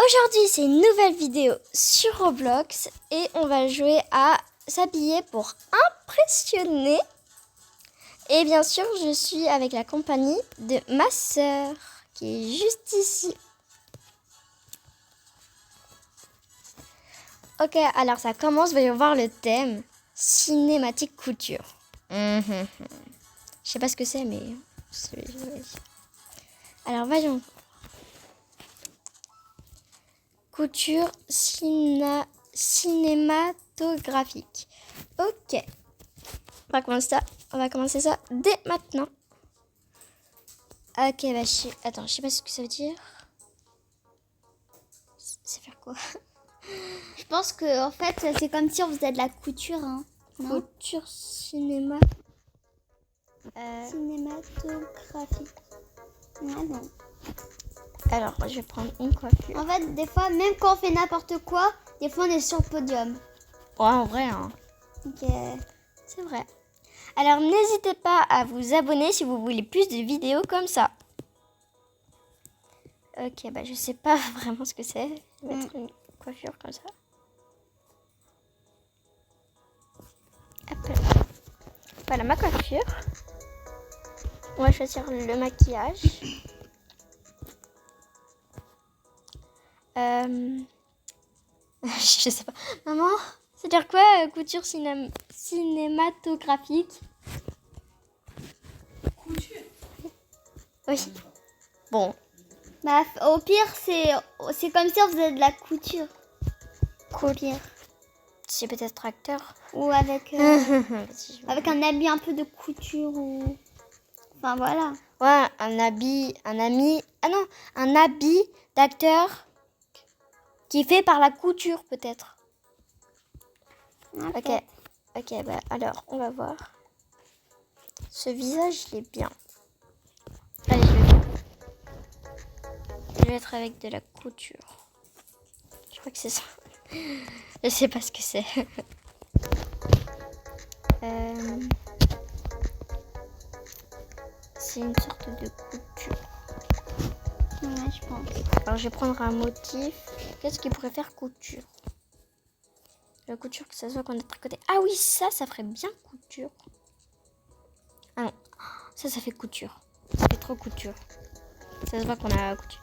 Aujourd'hui, c'est une nouvelle vidéo sur Roblox et on va jouer à s'habiller pour impressionner. Et bien sûr, je suis avec la compagnie de ma sœur qui est juste ici. Ok, alors ça commence, voyons voir le thème cinématique couture. Je sais pas ce que c'est, mais alors voyons. Couture cinématographique. Ok. On va commencer ça dès maintenant. Ok, bah attends, je sais pas ce que ça veut dire. C'est faire quoi? Je pense que en fait c'est comme si on faisait de la couture, hein. Couture cinéma. Cinématographique. Ouais, bon. Alors, je vais prendre une coiffure. En fait, des fois, même quand on fait n'importe quoi, des fois on est sur le podium. Ouais, en vrai, hein. Donc, C'est vrai. Alors, n'hésitez pas à vous abonner si vous voulez plus de vidéos comme ça. Ok, bah je sais pas vraiment ce que c'est. Je vais mettre une coiffure comme ça. Hop là. Voilà ma coiffure. On va choisir le maquillage. Je sais pas. Maman, c'est-à-dire quoi couture cinématographique? Couture. Oui. Bon. bah, au pire, c'est comme si on faisait de la couture. Au pire. C'est peut-être acteur. Ou avec, avec un habit un peu de couture ou... Enfin, voilà. Ouais, un habit d'acteur qui est fait par la couture peut-être. Ok, bah alors on va voir. Ce visage il est bien. Allez, je vais être avec de la couture. Je crois que c'est ça. Je sais pas ce que c'est. C'est une sorte de couture. Ouais, je pense. Alors je vais prendre un motif. Qu'est-ce qui pourrait faire couture? La couture, que ça soit qu'on a tricoté. Ah oui, ça ferait bien couture. Ah non, ça fait couture. Ça fait trop couture. Ça se voit qu'on a couture.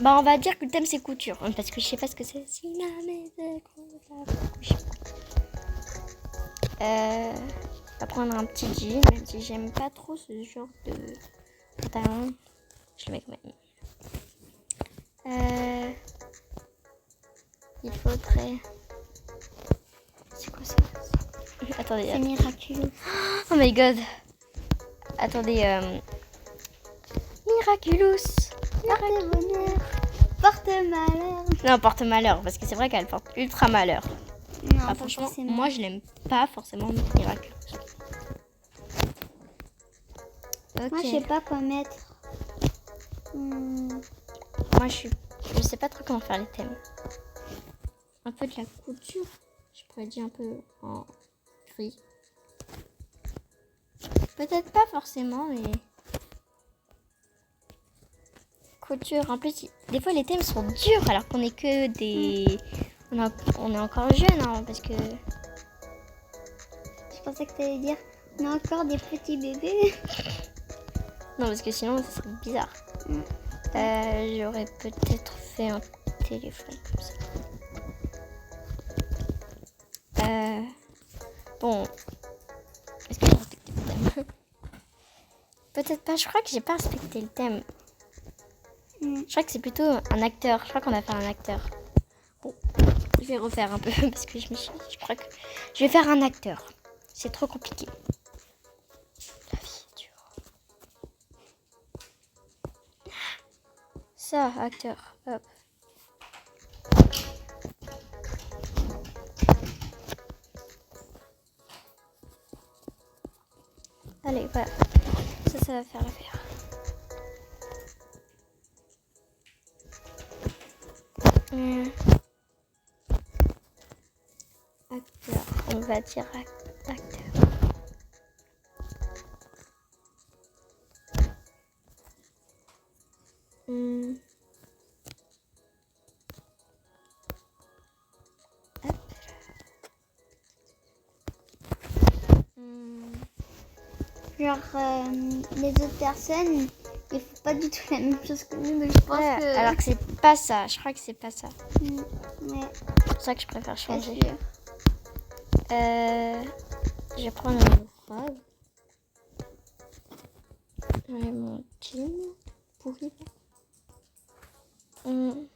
Bah on va dire que le thème c'est couture. Parce que je sais pas ce que c'est. On va prendre un petit jean, même si j'aime pas trop ce genre de pantalon. Je le mets quand même. Il faudrait... C'est quoi ça? Attendez. C'est miraculeux. Oh my god. Attendez. Miraculous. Porte bonheur, porte malheur. Non, porte malheur, parce que c'est vrai qu'elle porte ultra malheur. Non, Ah, franchement, moi je l'aime pas forcément Miraculous. Ok. Moi, je sais pas quoi mettre. Moi je sais pas trop comment faire les thèmes. Un peu de la couture. Je pourrais dire un peu en gris. Peut-être pas forcément, mais... Couture. En plus, des fois les thèmes sont durs alors qu'on est que des... On est encore jeune, hein, parce que... Je pensais que tu allais dire, on a encore des petits bébés. Non, parce que sinon, ça serait bizarre. J'aurais peut-être fait un téléphone comme ça. Bon. Est-ce que j'ai respecté le thème? Peut-être pas. Je crois que j'ai pas respecté le thème. Je crois que c'est plutôt un acteur. Je crois qu'on a fait un acteur. Bon. Je vais refaire un peu parce que je crois que je vais faire un acteur. C'est trop compliqué. La vie est dure. Ça, acteur. Hop. Allez, voilà. Ça va faire l'affaire. Acteur. On va dire acteur. genre les autres personnes, ils font pas du tout la même chose que nous, mais je pense Ouais, que... alors que c'est pas ça. Je crois que c'est pas ça. Ouais, C'est pour ça que je préfère pas changer. sûr. Je vais prendre une robe. J'enlève mon jean pourri. Et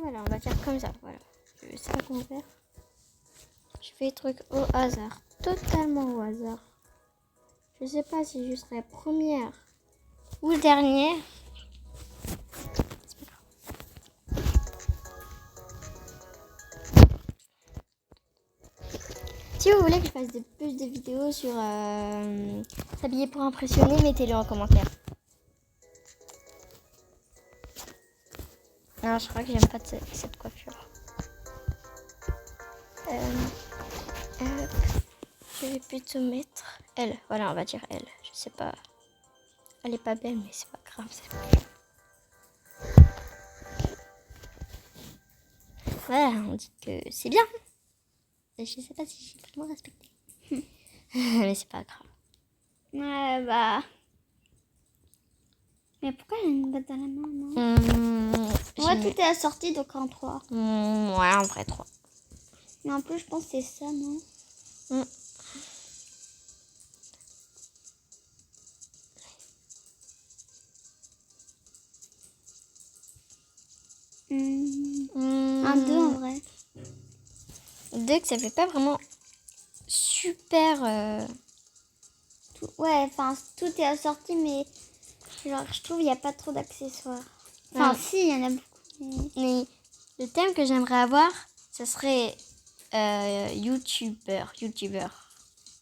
voilà, on va faire comme ça. Voilà. Je sais pas comment faire. Je fais des trucs au hasard. Totalement au hasard. Je sais pas si je serai première ou dernière. C'est pas grave. Si vous voulez que je fasse plus de vidéos sur s'habiller pour impressionner, mettez-le en commentaire. Non, je crois que j'aime pas cette coiffure. Je vais plutôt mettre elle. Voilà, on va dire elle. Je sais pas. Elle est pas belle, mais c'est pas grave. Voilà, on dit que c'est bien. Je sais pas si j'ai vraiment respecté. Mais c'est pas grave. Ouais, bah... Mais pourquoi il y a une boîte dans la main, non? Ouais, tout est assorti, donc en 3. Ouais, en vrai 3. Mais en plus, je pense que c'est ça, non? Un 2 en vrai. 2 que ça fait pas vraiment super... Ouais, enfin, tout est assorti, mais genre, je trouve qu'il n'y a pas trop d'accessoires. Enfin, si, il y en a beaucoup. Mais le thème que j'aimerais avoir, ce serait youtubeur.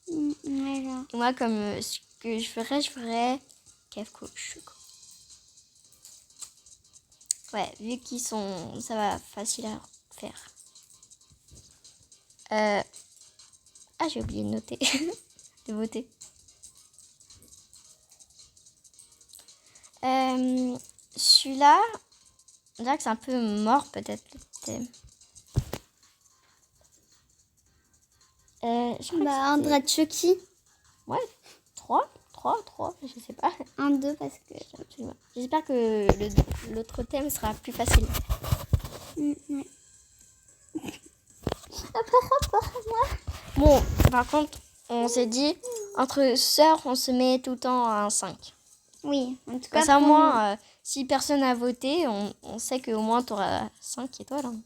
Ouais, genre. Moi, comme ce que je ferais Kev Coach. Ouais, vu qu'ils sont... Ça va facile à faire. Ah, j'ai oublié de noter. De voter. Celui-là, on dirait que c'est un peu mort peut-être le thème. Je crois Bah, un drap de Chucky. Ouais, 3, je sais pas. Un 2 parce que... Absolument. J'espère que l'autre thème sera plus facile. Ouais. Bon, par contre, on s'est dit, entre sœurs, on se met tout le temps à un 5. Oui, en tout Comme cas, ça, au pour moins, si personne n'a voté, on sait qu'au moins, tu auras 5 étoiles. Hein.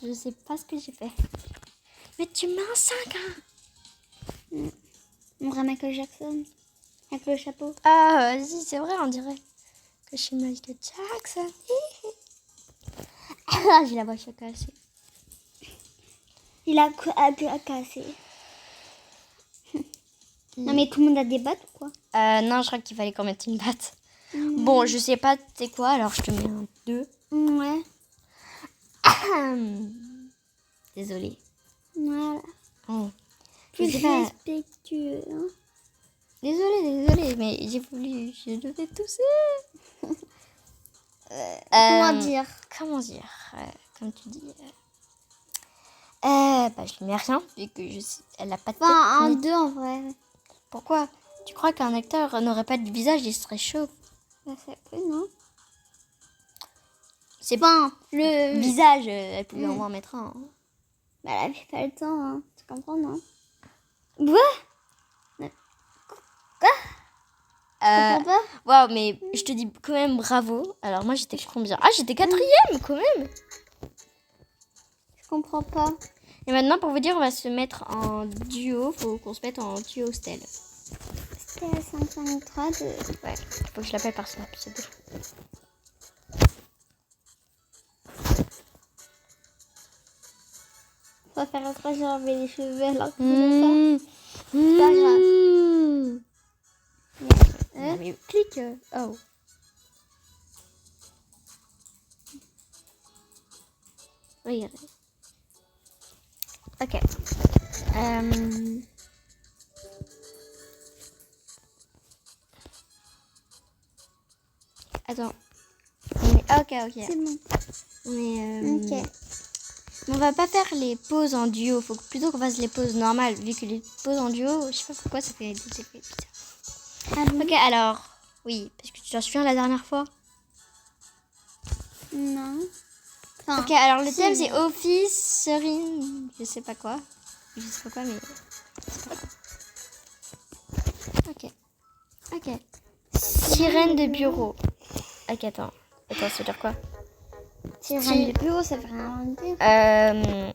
Je sais pas ce que j'ai fait. Mais tu mets un 5, hein. On dirait Michael Jackson. Avec le chapeau. Ah, si, c'est vrai, on dirait que je suis Michael Jackson. Ah, j'ai la voix cassée. Il a cassé. Non, mais tout le monde a des battes ou quoi? Non, je crois qu'il fallait qu'on mette une batte. Bon, je sais pas c'est quoi, alors je te mets un 2. Ouais. Désolée. Voilà. Oh. Plus Je sais pas. respectueux. Hein. Désolée, mais je devais tousser. Comment dire comme tu dis. Bah, je mets rien, vu que elle a pas de tête. Enfin, un 2 en vrai. Pourquoi? Tu crois qu'un acteur n'aurait pas de visage, il serait chaud? Bah, ça peut, non? C'est Enfin, le visage, elle pouvait au moins mettre un. Hein. Bah, elle avait pas le temps, hein. Tu comprends, non? Ouais. Quoi? Tu comprends pas? Waouh, mais je te dis quand même bravo. Alors moi j'étais combien? Ah, j'étais 4e quand même. Je comprends pas. Et maintenant pour vous dire, on va se mettre en duo. Faut qu'on se mette en duo style. C'était 5, 5, 3, 2. Ouais, faut que je l'appelle par son pseudo. Faut faire après, j'ai enlevé les cheveux alors que c'est pas grave. Non, mais clique. Oh. Regardez. Ok. Attends. Ok. C'est bon. Ok. On va pas faire les pauses en duo. Faut plutôt qu'on fasse les pauses normales. Vu que les pauses en duo, je sais pas pourquoi ça fait des effets bizarres. Ah bon? Ok, alors. Oui, parce que tu t'en souviens la dernière fois. Non. Enfin, Ok, alors le si, thème mais- c'est office, serine, je sais pas quoi. Je sais pas quoi, mais c'est pas grave. Ok. Sirène de bureau. Ok, attends, ça veut dire quoi? Sirène de bureau, ça veut rien dire.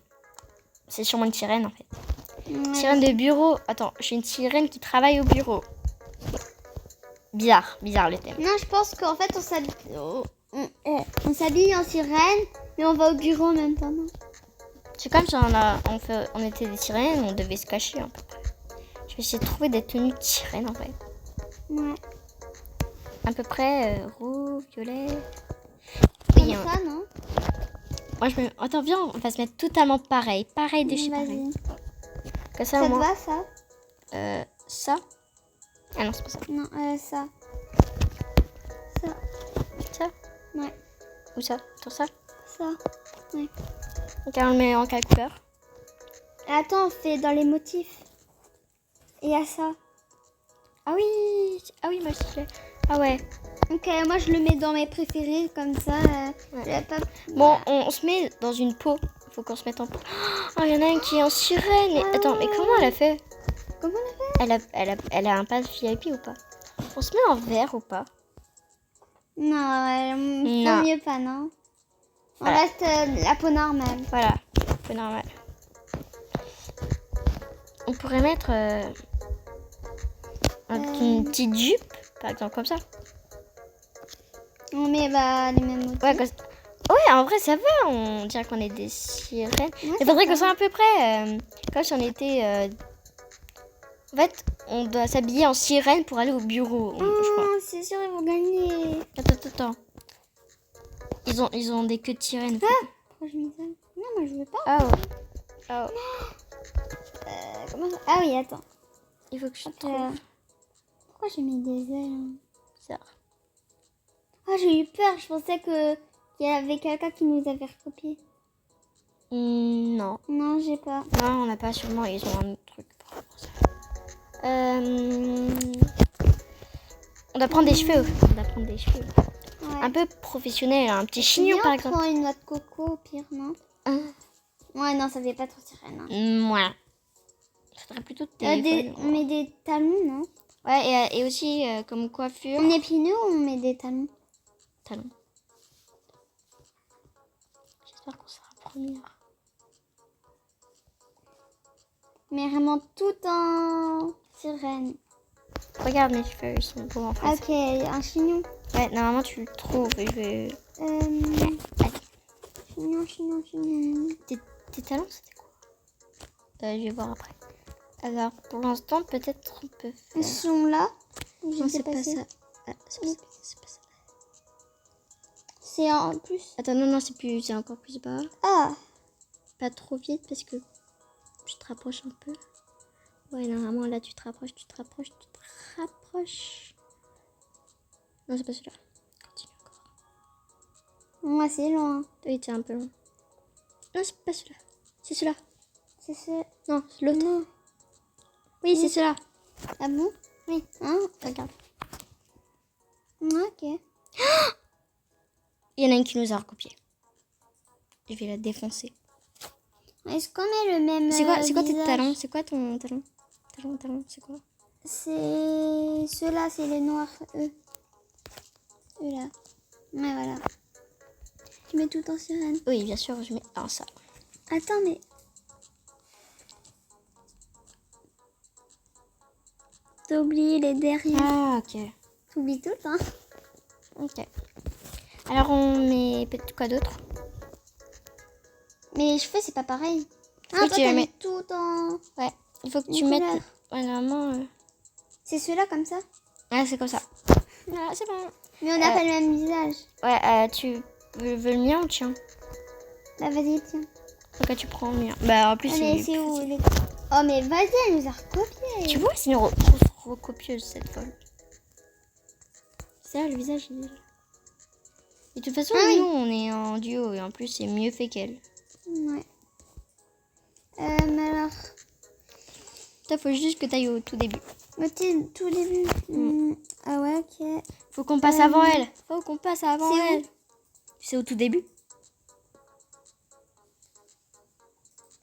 C'est sûrement une sirène en fait. Ouais. Sirène de bureau. Attends, je suis une sirène qui travaille au bureau. Bizarre le thème. Non, je pense qu'en fait, on s'habille en sirène, mais on va au bureau en même temps. Non? C'est comme si on était des sirènes, on devait se cacher un peu. Je vais essayer de trouver des tenues de sirène en fait. Ouais. À peu près rouge, violet. Comme Oui, ça, non? Moi je me. Attends, viens, on va se mettre totalement pareil. Pareil de chez pareil. Vas-y. Comme ça, Ça au te moins. va, ça? Ça. Ah non, c'est pas ça. Non, ça. Ça. Ça. Ouais. Ou ça. Sur ça. Ça. Ouais. Ok, on le met en quelle couleur? Attends, on fait dans les motifs. Et à ça. Ah oui, moi aussi. Ah ouais. Ok, moi je le mets dans mes préférés, comme ça. Ouais. Je vais pas... Bon, on se met dans une peau. Faut qu'on se mette en peau. Oh, il y en a une qui est en sirène. Attends, mais comment elle a fait? Comment on a fait? Elle a un pass VIP ou pas? On se met en vert ou pas? Non, Non. vaut mieux pas, non? On Voilà. reste la peau normale. Voilà, c'est normal. On pourrait mettre une petite jupe, par exemple, comme ça. On met les mêmes motifs. Ouais, en vrai, ça va. On dirait qu'on est des sirènes. Ouais, Il ça faudrait va. qu'on soit à peu près comme si on était... En fait, on doit s'habiller en sirène pour aller au bureau, je crois. Oh, c'est sûr, ils vont gagner. Attends. Ils ont des queues de sirène. Pourquoi je mets ça? Non, moi je veux pas. Oh. Comment ça? Ah oui, attends. Il faut que je Hop, trouve pourquoi j'ai mis des ailes? ça. Ah, j'ai eu peur. Je pensais qu'il y avait quelqu'un qui nous avait recopié. Non. Non, j'ai pas. Non, on n'a pas sûrement. Ils ont un autre truc pour ça. On doit prendre des cheveux. Ouais. Un peu professionnel, un petit Si chignon par on exemple. prend une noix de coco au pire, non? Ouais, non, ça fait pas trop sirène. Hein. Ouais. Faudrait plutôt des On met des talons, non? Ouais, et aussi comme coiffure. On est pieds nus ou on met des talons? Talons. J'espère qu'on sera première. Mais vraiment tout en sirène. Regarde mes cheveux, ils sont beaux en fait. Ok, un chignon. Ouais, normalement tu le trouves. Je vais. Chignon. Tes talons, c'était quoi? Je vais voir après. Alors, pour l'instant, peut-être on peut Ils faire. sont là. Non, c'est pas ça. Ah, c'est pas ça. C'est en plus. Attends, non, c'est encore plus bas. Ah, Pas trop vite parce que tu te rapproches un peu. Ouais, normalement là tu te rapproches. Non, c'est pas celui-là. Continue encore. moi c'est loin. Oui, c'est un peu long. Non, c'est pas celui-là. C'est celui-là. C'est ça. Non, c'est l'autre. Non. Oui, c'est celui-là. Ah bon? Oui. Hein? Regarde. Ok. Il y en a une qui nous a recopié. Je vais la défoncer. Est-ce qu'on met le même C'est quoi tes visage? talons? C'est quoi ton talon? Talon, c'est quoi? C'est... Ceux-là, c'est les noirs, eux. Eux-là. Ouais, voilà. Tu mets tout en sirène. Oui, bien sûr, je mets un ça. Attends, mais... T'as oublié les derrière. Ah, ok. T'oublies tout, hein? Ok. Alors, on met peut-être quoi d'autre? Mais les cheveux, c'est pas pareil. Ah, Oui, toi, tu t'as les mis mets. tout en... Ouais, il faut que Une tu couleur. mettes. Ouais, normalement. C'est ceux-là, comme ça? Ouais, c'est comme ça. Voilà, c'est bon. Mais on n'a pas le même visage. Ouais, tu veux le mien ou le tien? Bah, vas-y, tiens. Ok, tu prends le mien. Bah, en plus, Allez, il c'est est où facile. Oh, mais vas-y, elle nous a recopié. Tu vois, c'est une recopieuse, cette folle. C'est ça, le visage, il est là. Et de toute façon, Ah oui. nous, on est en duo. Et en plus, c'est mieux fait qu'elle. Ouais. Mais alors, Toi, faut juste que tu ailles au tout début. tout début. Ah ouais, ok. Faut qu'on passe avant elle. Faut qu'on passe avant C'est elle. où? C'est au tout début.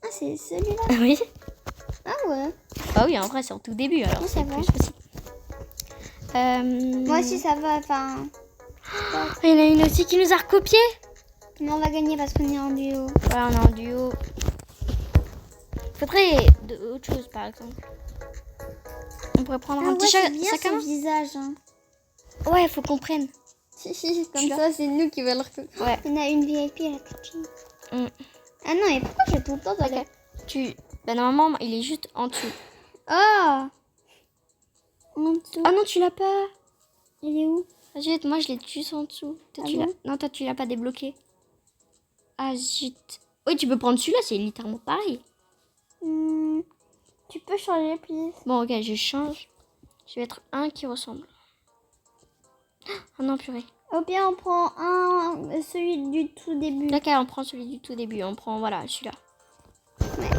Ah, c'est celui-là. Oui. Ah ouais. Bah oui, en vrai, c'est au tout début, alors Oui, c'est ça va. plus facile. Moi aussi, ça va. Enfin, Il y en a une aussi qui nous a recopié. mais on va gagner parce qu'on est en duo. Ouais, on est en duo. Faudrait autre chose, par exemple. On pourrait prendre Ah un ouais, petit c'est bien sac à son main. visage. Hein. Ouais, faut qu'on prenne. Comme Celui-là. ça, c'est nous qui va le recopier. Ouais. Il y en a une VIP à la copine. Mm. Ah non, et pourquoi j'ai tout le temps de Ok. Bah, normalement, il est juste en dessous. Oh, en dessous. Ah non, tu l'as pas. Il est où? Ah, zut, moi, je l'ai juste en dessous. Toi, Ah tu bon? l'as. Non, toi, tu l'as pas débloqué. Ah, zut. Oui, tu peux prendre celui-là, c'est littéralement pareil. Tu peux changer, please. Bon, ok, je change. Je vais mettre un qui ressemble. Oh non, purée. Ou bien on prend celui du tout début. Ok, on prend celui du tout début. On prend, voilà, celui-là. Ouais.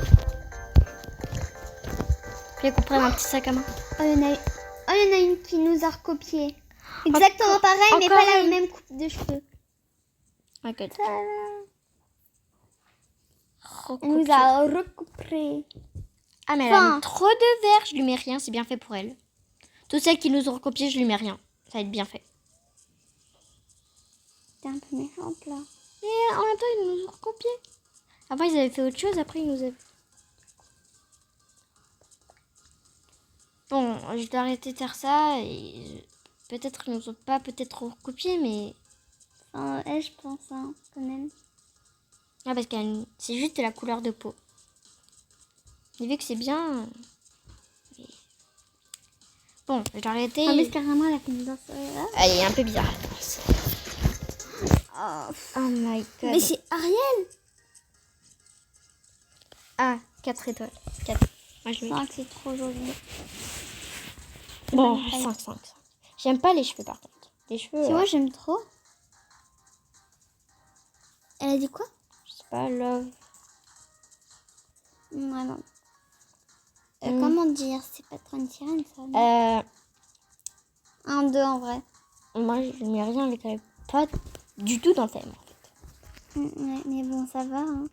Puis qu'on prenne un petit sac à main. Oh, il y en a une qui nous a recopié. Exactement pareil, mais encore pas la une. même coupe de cheveux. Ok. Elle nous a recoupé. Ah, mais elle a mis trop de verre. Je lui mets rien, c'est bien fait pour elle. Toutes celles qui nous ont recopié, je lui mets rien. Ça va être bien fait. T'es un peu méchante là. Et en même temps, ils nous ont recopié. Avant, ils avaient fait autre chose. Après, ils nous avaient... Bon, je dois arrêter de faire ça. Et peut-être qu'ils nous ont pas peut-être recopié, mais... Enfin, elle, je pense, hein, quand même. Ah, parce que c'est juste la couleur de peau. Et vu que c'est bien... Bon, je vais arrêter. Ah, mais carrément, elle a fait une danse là. Elle est un peu bizarre. Oh, Oh my god. mais c'est Ariel. Ah, 4 étoiles. 4. Moi, je le mets. 5, c'est trop joli. Bon, 5. J'aime pas les cheveux, par contre. Les cheveux... C'est moi, j'aime trop. Elle a dit quoi? Je sais pas, love. Ouais, non. Comment dire? C'est pas trop une sirène, ça. Euh... 1, 2 en vrai. Moi, je mets rien avec elle. Pas du tout dans le thème, en fait. Ouais, mais bon, ça va. Hein.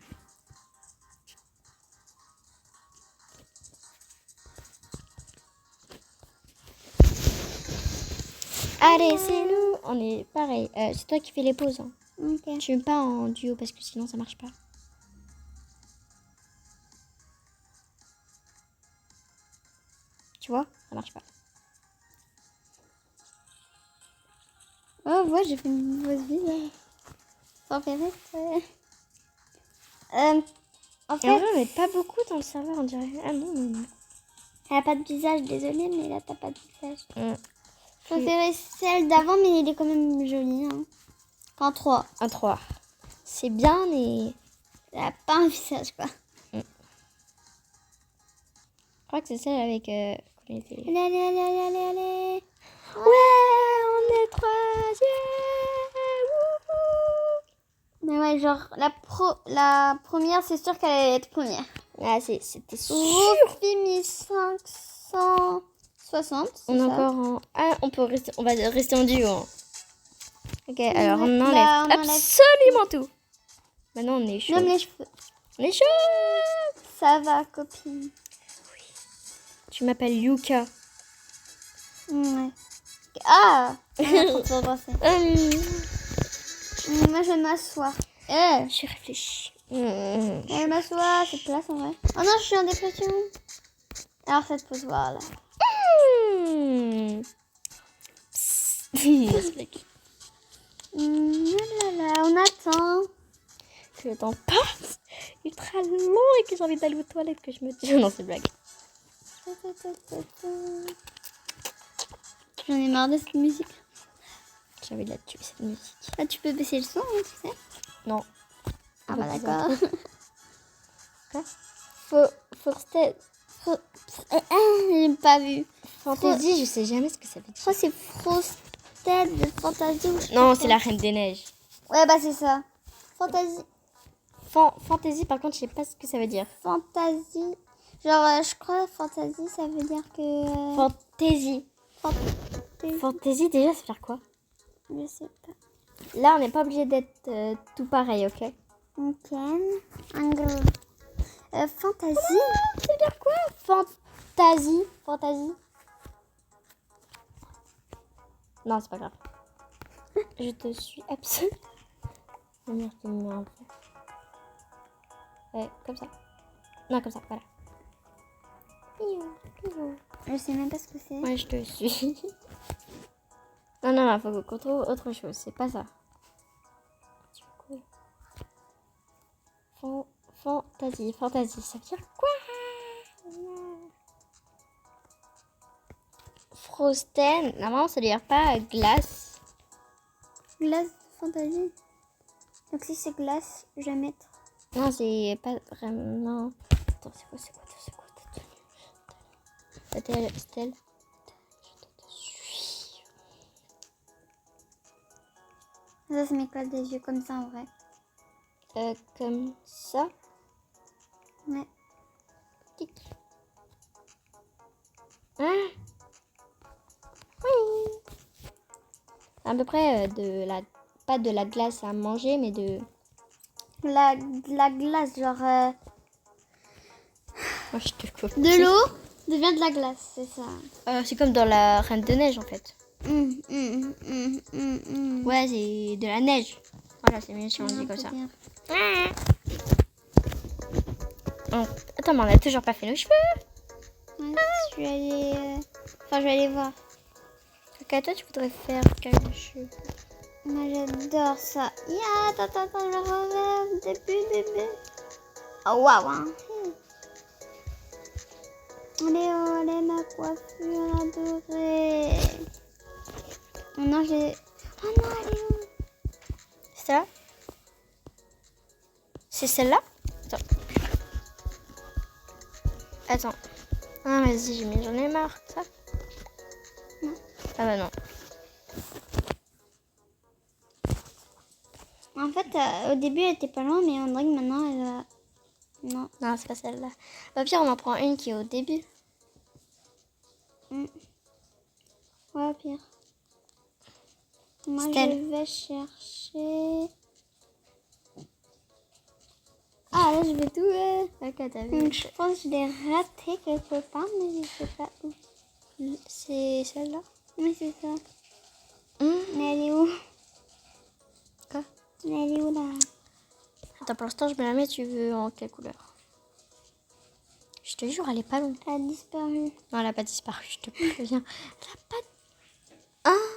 Allez, c'est nous. On est pareil. C'est toi qui fais les pauses. Hein. Ok. Tu veux pas en duo parce que sinon ça marche pas. Tu vois, ça marche pas. Oh, ouais, j'ai fait une mauvaise vie. Sans faire exprès. En Et fait, en vrai, on est pas beaucoup dans le serveur, on dirait. Ah non, non, non. elle a pas de visage, désolée, mais là, t'as pas de visage. Je Mm. préférais celle d'avant, mais il est quand même joli. Hein. En 3. Un 3. C'est bien, mais... Elle a pas un visage, quoi. Je crois que c'est celle avec... comment il était... Allez, allez, allez, allez, allez, allez. Ouais, on est 3e. Mais ouais, genre, la première, c'est sûr qu'elle allait être première. Ah, c'était sûr. Sophie 1560. On est encore en... Ah, on va rester en duo. Hein. Ok, alors on enlève Là, on enlève absolument tout. Maintenant, on est chaud. même les cheveux. On est chaud. Ça va, copine. Tu m'appelles Yuka. Ouais. Ah, on a trop de penser. Moi, je vais m'asseoir. J'ai réfléchi. Je vais m'asseoir, c'est place en vrai. Oh non, je suis en dépression. Alors, cette pose, voilà. On attend. Que le temps passe ultra long et que j'ai envie d'aller aux toilettes que je me dis. Non, c'est blague. J'en ai marre de cette musique. J'ai envie de la tuer, cette musique. Ah, tu peux baisser le son, hein, tu sais. Non. Ah bah d'accord. Quoi? Frosted. J'ai pas vu. Fantasy, je sais jamais ce que ça veut Je dire. crois que c'est Frosted Fantasy ou je sais Non, pas c'est quoi. la Reine des Neiges. Ouais, bah c'est ça. Fantasy. Fantasy, par contre, je sais pas ce que ça veut dire. Fantasy. Genre, je crois fantasy, ça veut dire que... Fantasy. Fantasy. Fantasy, déjà, ça veut dire quoi? Je sais pas. Là, on n'est pas obligé d'être tout pareil, ok? Ok. Anglo. Fantasy. Ça veut dire quoi? Fantasy. Non, c'est pas grave. Je te suis absolument. Merde, tu me mets en fait. Ouais, comme ça. Non, comme ça, voilà. Je sais même pas ce que c'est. Ouais, je te suis. Non, faut qu'on trouve autre chose. C'est pas ça. Fantasy, ça veut dire quoi? Frosten, normalement ça veut dire pas glace. Glace fantasy. Donc si c'est glace, je vais mettre. Non, c'est pas vraiment. Attends, c'est quoi ta tenue? Stella. Je te suis. Ça m'éclate des yeux comme ça en vrai. Comme ça. Ouais. Tic. Hein? Oui. À peu près pas de la glace à manger, mais de La glace, genre moi je te coupe. de l'eau devient de la glace, c'est ça. C'est comme dans la Reine de Neige en fait. Ouais, Ouais, c'est de la neige. Voilà, c'est mieux si on dit comme ça. Oh, attends, mais on a toujours pas fait nos cheveux. Ouais, je vais aller. Enfin, je vais aller voir. Ok, toi tu voudrais faire quel cheveux? Moi, j'adore ça. Attends, je reviens. Début. Oh, waouh, hein. Allez, ma coiffure adorée. Oh non, j'ai. Oh non, elle est où? C'est ça? C'est celle-là? Attends. Ah, vas-y, mais j'en ai marre. Ça? Non. Ah bah non. En fait, au début, elle était pas loin, mais on dirait que maintenant, elle va. Non. Non, c'est pas celle-là. Au pire, on en prend une qui est au début. Ouais, au pire. Moi, Stella. je vais chercher. Ah, là, je vais tout. Ok, t'as vu. Je pense que je l'ai raté quelque part, mais je sais pas où. C'est celle-là? Oui, c'est ça. Mais elle est où? Quoi? Mais elle est où, là? Attends, pour l'instant, je me la mets. Tu veux en quelle couleur? Je te jure, elle est pas longue. Elle a disparu. Non, elle a pas disparu, je te préviens. Elle a pas... Ah!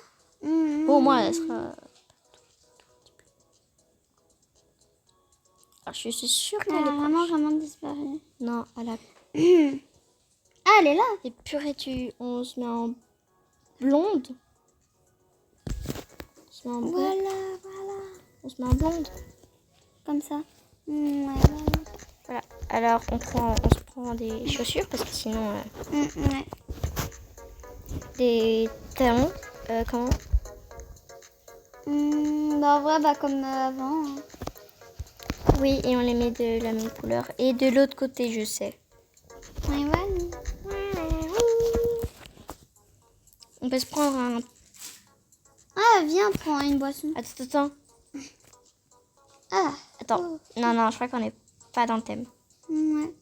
Bon, moi, elle sera... Alors, je suis sûre Elle qu'elle a est vraiment, proche. vraiment disparu. Non, elle a... Ah, elle est là. Et purée, on se met en blonde. On se met en blonde. Voilà. On se met en blonde. Comme ça. Ouais, Voilà. Alors, on se prend des chaussures parce que sinon... ouais. Des talons. Comment? Bah, en vrai, bah, comme avant. Hein. Oui, et on les met de la même couleur. Et de l'autre côté, je sais. Ouais, voilà. On peut se prendre un... Ah, viens, prends une boisson. Attends. Ah. Attends. Non, je crois qu'on n'est pas dans le thème. Ouais.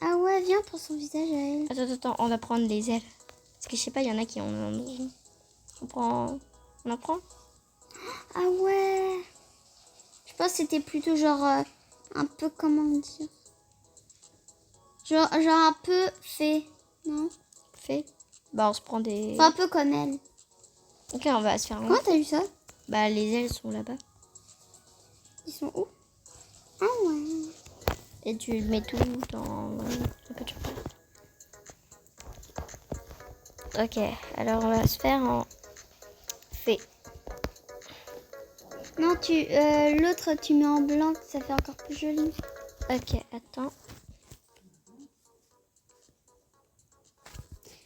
Ah ouais, viens pour son visage à elle. Attends, on va prendre des ailes. Parce que je sais pas, il y en a qui ont... On en prend? Ah ouais. Je pense que c'était plutôt genre un peu, comment dire. Genre un peu fait, non? Fait. Bah, on se prend des... Enfin, un peu comme elle. Ok, on va se faire... Comment t'as eu ça? Bah, les ailes sont là-bas. Ils sont où? Ah ouais. Et tu mets tout dans un peu de chocolat. Ok, alors on va se faire en fait. Non, l'autre, tu mets en blanc, ça fait encore plus joli. Ok, attends.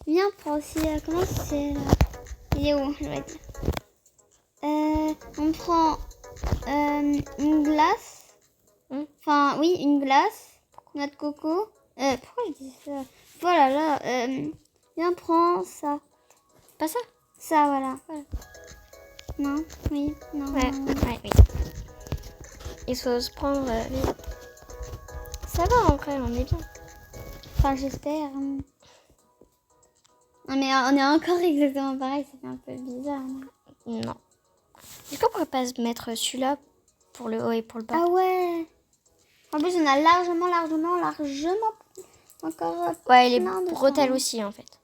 Viens, on prend aussi, comment c'est là? Il est où? Je vais dire. On prend une glace. Enfin, oui, une glace. Noix de coco. Pourquoi je dis ça? Voilà, là. Viens, prends ça. Pas ça? Ça, voilà. Ouais. Non, oui, non. Ouais, oui. Il faut se prendre... Ça va, en vrai, on est bien. Enfin, j'espère. Non, mais on est encore exactement pareil. Ça fait un peu bizarre. Non. Est-ce qu'on pourrait pas se mettre celui-là pour le haut et pour le bas? Ah ouais. En plus, on a largement encore Ouais, il est plein de bretel temps. aussi, en fait.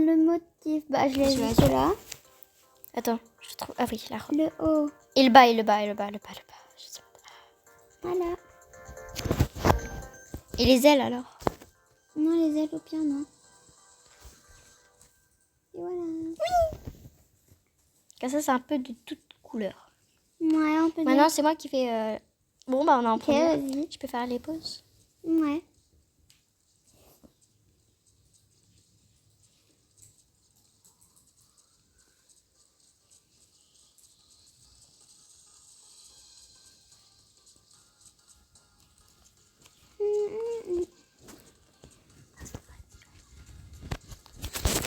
Le motif, bah je l'ai vu là. Attends, je trouve... Ah oui, la robe. Le haut, Et le bas. Je sais pas. voilà. Et les ailes, alors? Non, les ailes au pire, non. Et voilà. Comme ça, c'est un peu de toutes couleurs. Ouais, un peu. Maintenant, c'est moi qui fais... Bon, bah, on est en première. vas-y. Je peux faire les pauses. Ouais.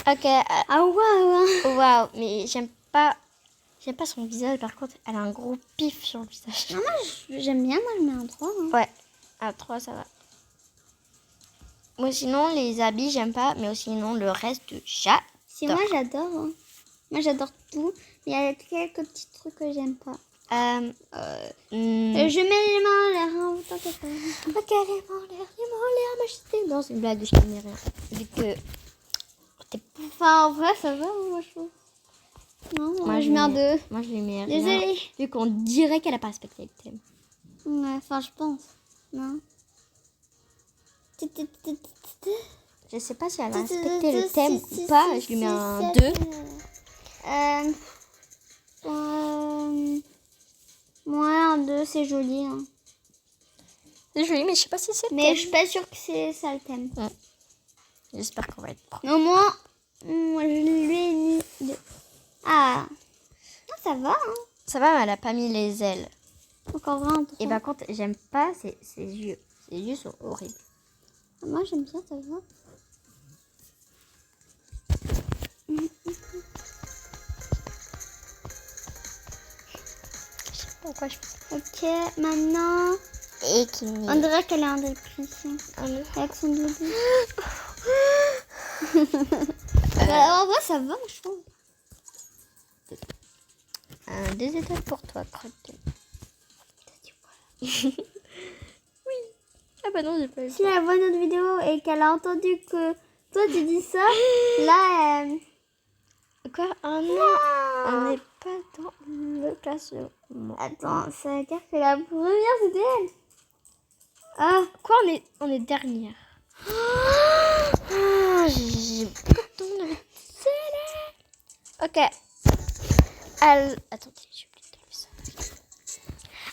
Ok. Ah waouh. Waouh, mais j'aime pas son visage. Par contre, elle a un gros pif sur le visage. Non, moi j'aime bien, moi je mets un 3. Hein. Ouais, à 3, ça va. Moi, sinon, les habits, j'aime pas. Mais sinon, le reste, j'adore. Si, moi j'adore. Hein. Moi j'adore tout. Mais il y a quelques petits trucs que j'aime pas. Je mets les mains en l'air, hein, t'inquiète pas. Ok, les mains en l'air, majesté. Non, c'est une blague, je connais rien. Vu que... Enfin, en vrai, ça va, moi je trouve. Non, moi je mets un 2. Moi, je lui mets rien. Désolée. Vu qu'on dirait qu'elle a pas respecté le thème. Ouais, enfin, je pense. Non. Je sais pas si elle a respecté le thème ou pas. Je lui mets un 2. Moi, un 2, c'est joli. Hein. C'est joli, mais je sais pas si c'est le Mais thème. je suis pas sûre que c'est ça le thème. Ouais. J'espère qu'on va être pro. Mais au moins, moi, je lui ai mis 2. Ah, ça va. Hein. Ça va, mais elle a pas mis les ailes. Encore 20. Et par contre, j'aime pas ses yeux. Ses yeux sont horribles. Moi, j'aime bien, ça va. Je sais pas pourquoi je fais ça. Ok, maintenant, Et qui on dirait qu'elle est en dépression. Avec son doudou. En vrai, ça va, je trouve. 2 étoiles pour toi, crotte. Oui. Ah bah non, j'ai pas eu. Si elle voit notre vidéo et qu'elle a entendu que toi tu dis ça, là, Quoi? Ah non, on n'est pas dans le classement. Attends, ça veut dire que la première c'était elle. Ah, Quoi, on est dernière. Ah, j'ai pas le temps de Ok. Attendez, j'ai oublié de faire ça.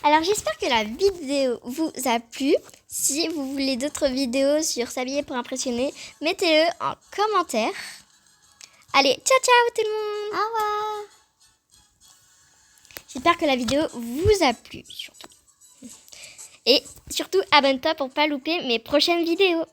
Alors, j'espère que la vidéo vous a plu. Si vous voulez d'autres vidéos sur s'habiller pour impressionner, mettez-le en commentaire. Allez, ciao ciao tout le monde. au revoir. J'espère que la vidéo vous a plu, surtout. Et surtout, abonne-toi pour pas louper mes prochaines vidéos.